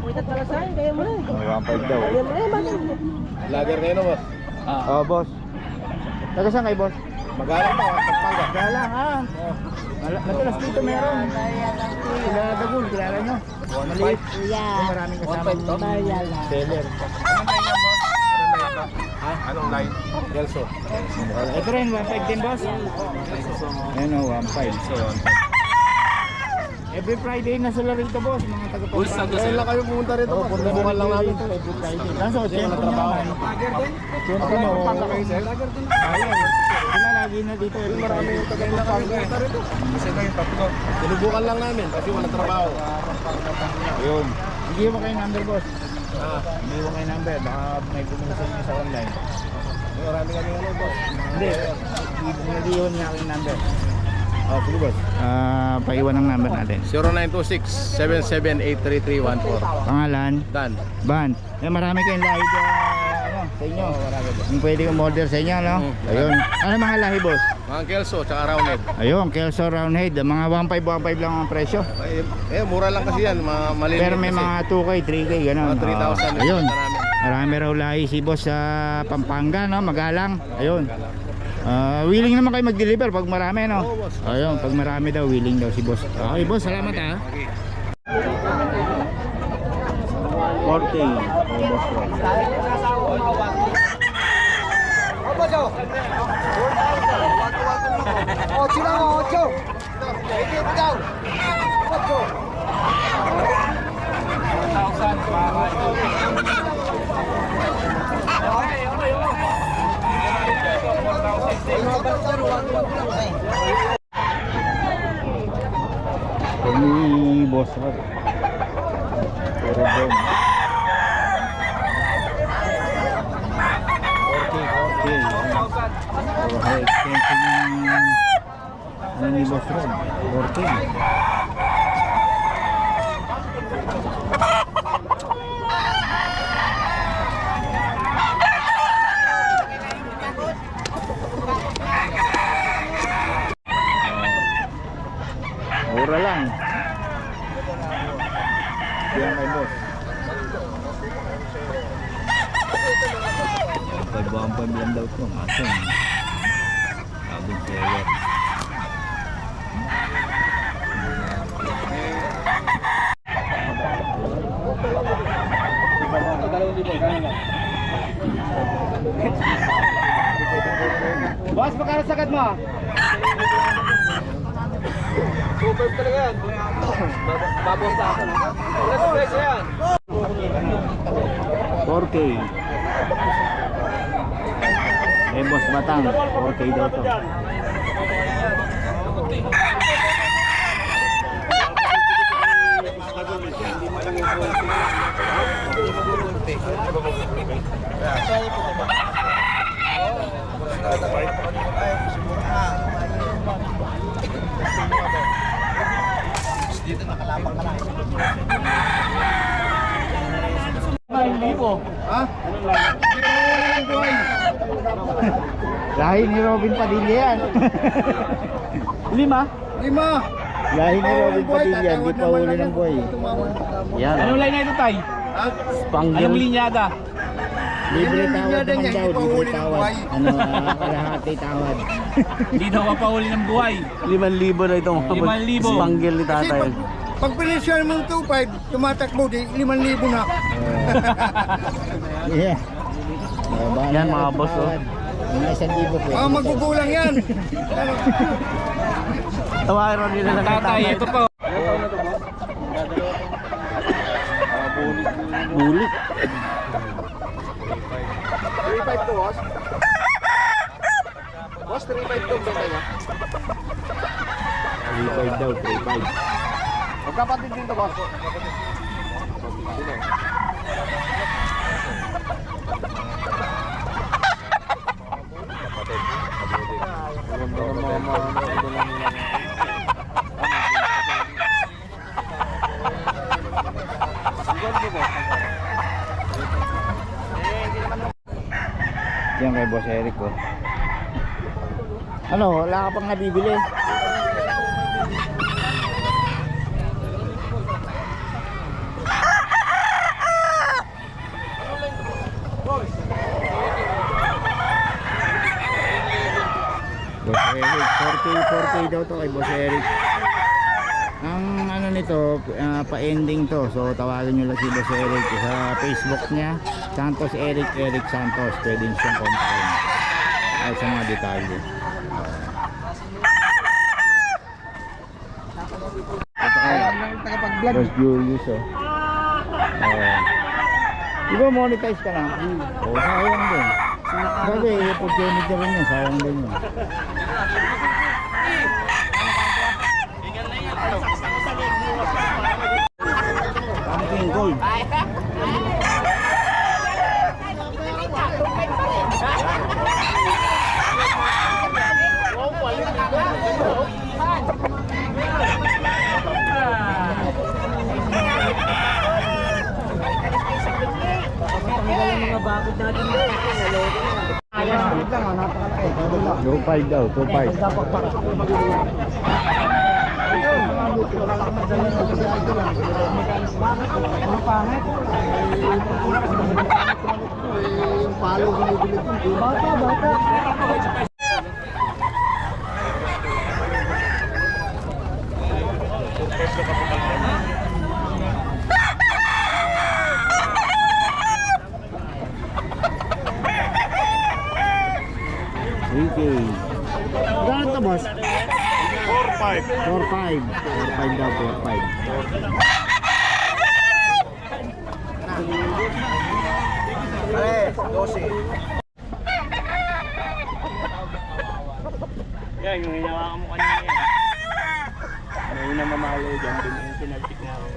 1.5 daw. Lager na yun, boss. Oh, boss. Taga saan kayo, boss? Magalang pa, Pampanga. Galang, ha? Madalas dito meron. Kilala Dagul, kilala nyo? Maliit. Maraming kasama seller. Anong line? Kelso. Ito rin, 1.5 din, boss. Ayan o, 1.5. So, every Friday na sila rito, boss. Mga taga-Pampanga. Kailan lang kayo pumunta rito, boss? Bukan lang namin. Every Friday. Kaso, siyempre naman. Siyempre mo. Sila lagi na dito. Marami yung taga-Pampanga rito. Kasi kayo tatlo. Sinubukan lang namin kasi wala trabaho. Ayun. Hindi mo kayo number, boss. Hindi mo kayo number. Baka may bumili sa inyo sa online. Marami kami ano, boss. Hindi. Hindi yun nga aking number. Oh, sige, boss. Paiwan ang number natin. 0926-7783314. Pangalan? Dan. Ban. Marami kayong lahi dyan, sa inyo. Kung pwede yung order sa inyo, no? Ayun. Ano mga lahi, boss? Mga Kelso, tsaka Roundhead. Ayun, Kelso Roundhead. Mga 1.5 lang ang presyo. Mura lang kasi yan. Maliliit. Pero may mga 2K, 3K, gano'n. Mga 3,000. Ayun. Marami raw lahi si boss sa Pampanga, no? Magalang. Ayun. Willing naman kayo mag-deliver pag marami, no? Ayun, pag marami daw, willing daw si boss. Okay, boss, salamat, ha. 4K. Boss ko. Ini boss Rod. Puro bom. 4K. Puro high extension yung ano ni boss Rod. 4K. Mura lang. Yan kay boss. Pagbuhan lang daw ito. Masong. Sabing seller. Boss, magkano sagad mo? 2.5 talaga yan. Babos na ako. Wala sa presyo yan. 4K. Boss Batang, 4K daw to. Dito nakalapang ka lang. 9,000. Ha? Lahi ni Robin Padilla yan. 5? 5. Lahi ni Robin Padilla, hindi pa huli ng boy. Yan. Anong line na ito, Tay? Spangle. Anong linyada? Libre tawad naman daw, libre tawad. Ano, kalahati tawad. Hindi daw mapahuli ng buhay. 5,000 na itong 5,000. spangle ni tatay. Pag pinisyon mo ng 2.5, tumatakbo di 5,000 na. Yeah. Yan, mga boss, oh. Mga 1,000 po. Magugulang yan. Tawaran nila lang kay Tatay, ito po. Bulik. 3.5 to, boss. Boss, 3.5 to, benta niya. 3.5 daw, 3.5. Magkapatid din to, boss. Yan kay Boss Eric ko. Ano, wala ka pang nabibili? daw to kay Boss Eric. Ang ano nito, pa-ending to. So tawagan nyo lang si Boss Eric sa Facebook niya, Santos Eric Santos. Pwede nyo siyang kontakin ay sa mga detalye. Ito kaya Boss Julius, oh. Di ba monetize ka na? Oo, sayang din. Sabi, opportunity rin yun, sayang din yun. Pumpkin gold. Two-five daw, two-five. Okay. Gano'n ito, boss? 4-5. 4-5. 4-5 daw, 4-5. Yan, yung hinawakan mo kanina yan. Ano yung namamalo dyan, dun yung pinagtik na ako.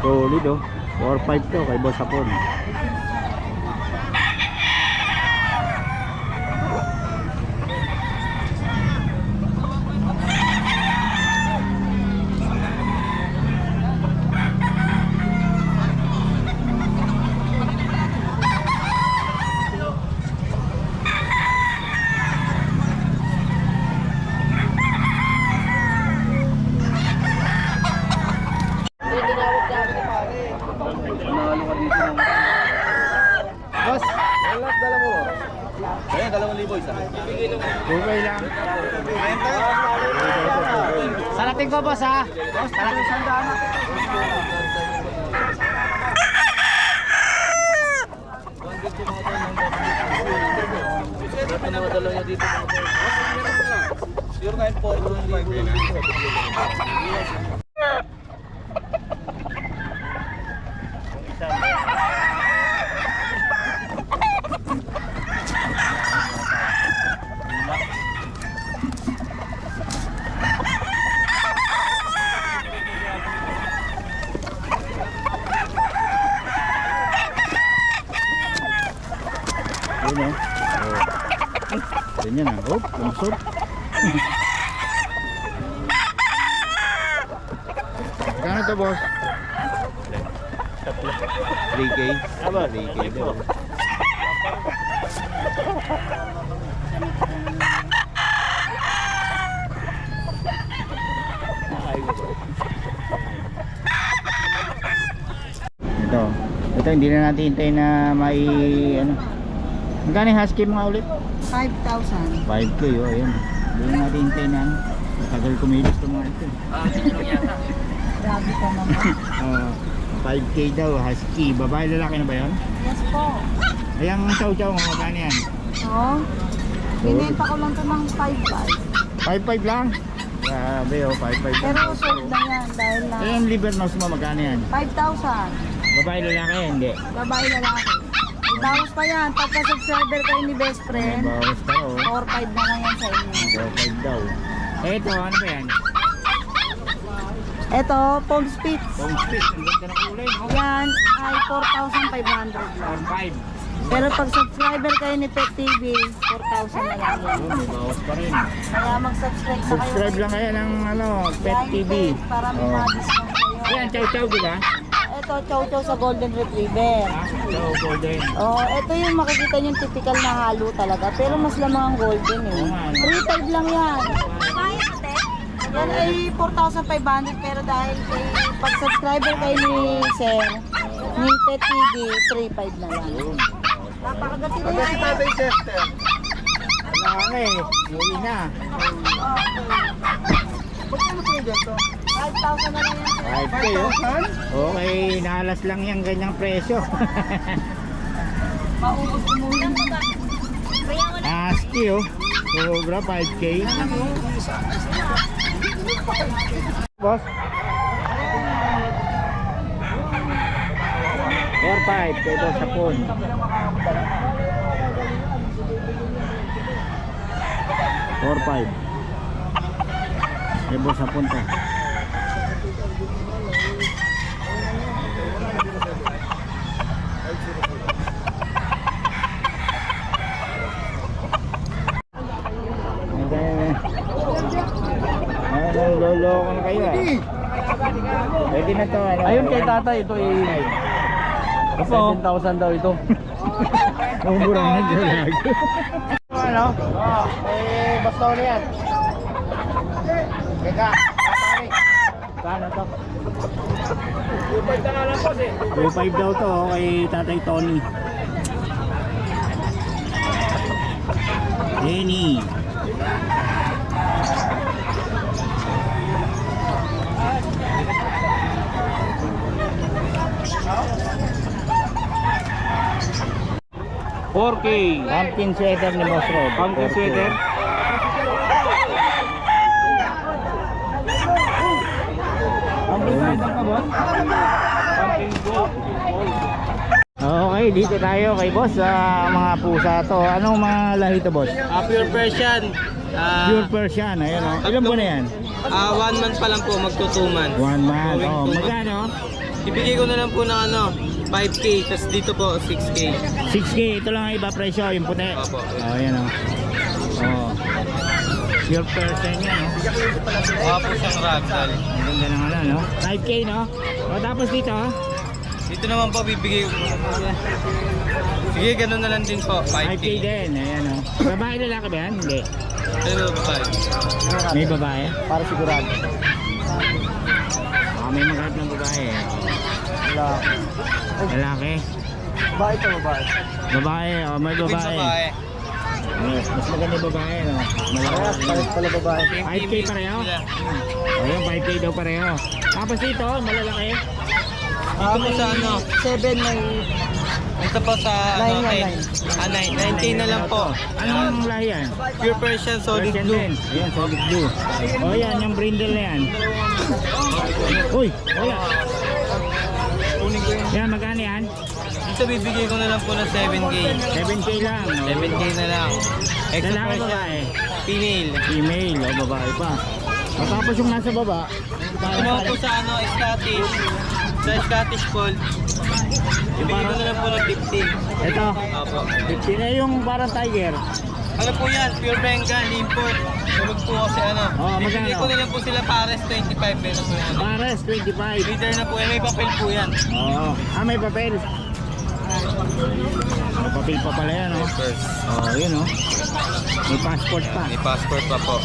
Solid, oh. 4-5 to kay Boss Hapon. Boss, Dala mo. Kaya 2,000 isa. okay lang. Salating ko, boss, ha? Salating sandaan. Ito mga dalawa niya dito. 094 Yun, oh. Ganyan, ah. Oh, lumusot. Kano to, boss? 3K? Aba, 3K daw. Ito hindi na natin hintayin na may ano. Magkano yung husky mga ulit? 5,000. 5K, oh, ayun. Hindi na natin hintayin na ano. Tagal kumilos itong mga ito. Grabe ka naman. 5K daw, husky. Babae, lalaki na ba yun? Yes po. Ayang chow-chow mo, magkano yan? Oo. Binenta ko lang ito ng 5,500. 5-5 lang? Grabe, oh, 5-5 lang. Pero sold na yan dahil na Ayun, liver nose mo, magkano yan? 5,000. Babae, lalaki, hindi. Babae lalaki. May bawas pa yan. Pagka subscriber kayo ni best May friend, bawas pa, oh. 4,500 na lang yan sa inyo. 5 daw. Eh, ito, ano ba yan? Ito, Palm Spitz. Home split, ang ganda ng kulay, no? Yan ay 4,500 lang. 4-5. Pero pag subscriber kayo ni Pet TV, 4,000 na lang yan. May bawas pa rin. Kaya mag-subscribe na kayo. Subscribe lang kayo ng ano, Pet Giant TV. Pet para may Oh. ma-discount kayo. Ayan, chow-chow, di ba? Ito ito, chow chow sa golden retriever. So, golden. Oh, ito yung makikita niyo yung typical na halo talaga, pero mas lamang ang golden eh. 3.5 lang yan. Yan ay 4,500 pero dahil kay pag subscriber kay ni Sir, ni Pet TV, 3.5 na lang. Napakagati na yan. Tatay Chester. Wala nga eh. Uwi na. Magkano po yung ganito? 5,000 na lang yan. 5K oh. Okay, nalas lang yung ganyang presyo. Maubos umuwi. Asky oh. Sobra 5K. Boss. 4-5 kay Boss Sapon. 4-5 kay Boss Sapon to. Lolo na kayo ah. Pwede na to ano. Ayun kay tatay, ito eh. 7,000 daw ito. Murang na galag. Ano? Basta ulit yan. Teka, kano to? 2.5 na lang po eh. 2.5 daw to oh, kay Tatay Tony. Denny. Pumpkin sweater ni Boss Rob. Pumpkin sweater. Okay, dito tayo kay Boss sa mga pusa to. Anong mga lahi to, Boss? Pure Persian. Pure Persian, ayun oh. Ilan po na yan? 1 month pa lang po, magto 2 months. 1 month. Going Oh, to- magkano? Ibigay ko na lang po ng 5K, tapos dito po 6K. 6K, ito lang ang iba presyo, yung puti. Opo. Oh, yan oh. Oh. Pure Persian yan, oh. Mukha po siyang ragdoll. Ang ganda ng ano, no? 5K, no? O, tapos dito, oh. Dito naman po bibigay ko. Sige, ganun na lang din po, 5K 5K. din, ayan, oh. Babae lalaki ba yan? Hindi. Ano ba? May babae? Para sigurado. Baka may maghanap ng babae. Lalaki? Ba ito babae? Babae, oh, may babae. Mas maganda yung babae, no? Malaki. Palit pala babae. 5K pareho? Ayun, 5K daw pareho. Tapos dito, malalaki. Dito po sa 7 may ito po sa 9K na lang po. Anong lahi yan? Pure Persian solid Persian blue. din. Ayan, solid blue. O yan, yung brindle na yan. Uy, wala. Yan, magkano yan? Dito bibigay ko na lang po ng 7K. 7K lang. O. 7K na lang. Extra Lalaki Persian. babae? Female. Female, o babae pa. O tapos yung nasa baba, Ito naman po sa Scottish. Sa Scottish Fold. Bibigay ko na lang po ng 15. ito, Opo. 15 na yung parang tiger. Ano po yan? Pure Bengal, import. Tulog po kasi Oh, Bibigay magkano? ko na lang po sila pares 25 pesos po yan. Pares, 25. Leader na po yan. May papel po yan. Oo. Ah, may papel. May papel pa pala yan, oh. Oh, yun, oh. May passport pa. May passport pa po.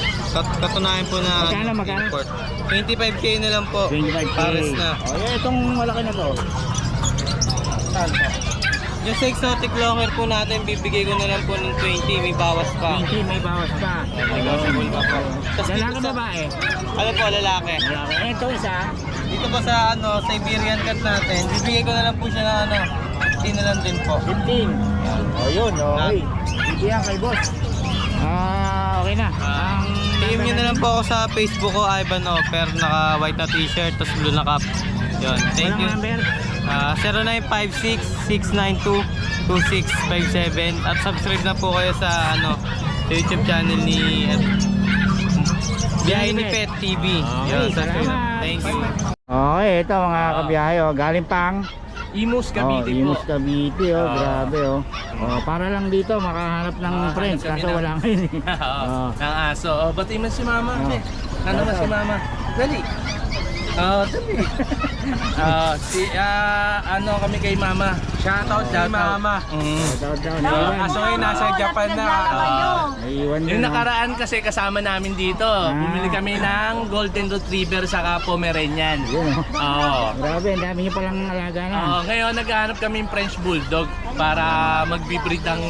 Katunayan po na Magkano? import. 25K na lang po. 25K. Pares na. Oh, yan, itong malaki na to. Yung sa exotic longer po natin, bibigay ko na lang po ng 20. May bawas pa. 20, may bawas pa. Negotiable pa po. Tapos Lalaki dito sa, babae? ano po, lalaki. Lalaki. Ito isa. Dito po sa Siberian cat natin, bibigay ko na lang po siya ng 15 na lang din po. 15. Oh, yun, okay. Hindi yan kay boss. Ah, okay na. Ang DM nyo na lang po ako sa Facebook ko, Ivan Offer, naka white na t-shirt, tapos blue na cap. Yun, thank you. Walang number? 0956-692-2657 at subscribe na po kayo sa YouTube channel ni Biyahe ni Pet TV. Yun, subscribe na. Thank you. Okay, ito mga kabiyahe, oh. Galing pang Imus Cavite po. Imus Cavite, oh. Grabe, oh. Oh, para lang dito makahanap ng friends kaso wala ngayon eh. Ng aso. Oh, ba't iman si mama? Oh. Ano naman si mama? Dali. Ano kami kay Mama. Shoutout kay Mama. Shoutout daw. Kaso ngayon nasa Japan na. Naiwan Yung nakaraan kasi kasama namin dito. Bumili kami ng Golden Retriever saka Pomeranian. Yun, oh. Oo. Grabe, ang dami niyo palang alaga na. Oo, ngayon naghahanap kami ng French Bulldog para mag-breed ang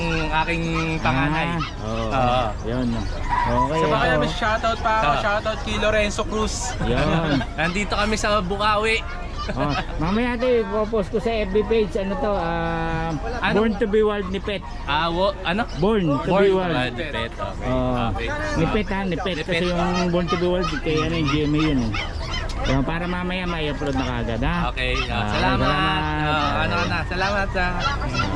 aking panganay. Oo. Yun. Okay. Sa baka ito. namin shoutout pa ako. Shoutout kay Lorenzo Cruz. Yun. Nandito kami sa Bukawi. Oh, mamaya ito, ipopost ko sa FB page. Ano to? Born to be Wild ni Pet. Ano? Born to be Wild. Pet. Okay. Okay. Ni Pet ha, ni Pet. Kasi yung Born to be Wild, kay ano yung GMA yun eh. So, para mamaya may upload na kagad ha. Okay. Ah, Salamat. salamat. Salamat sa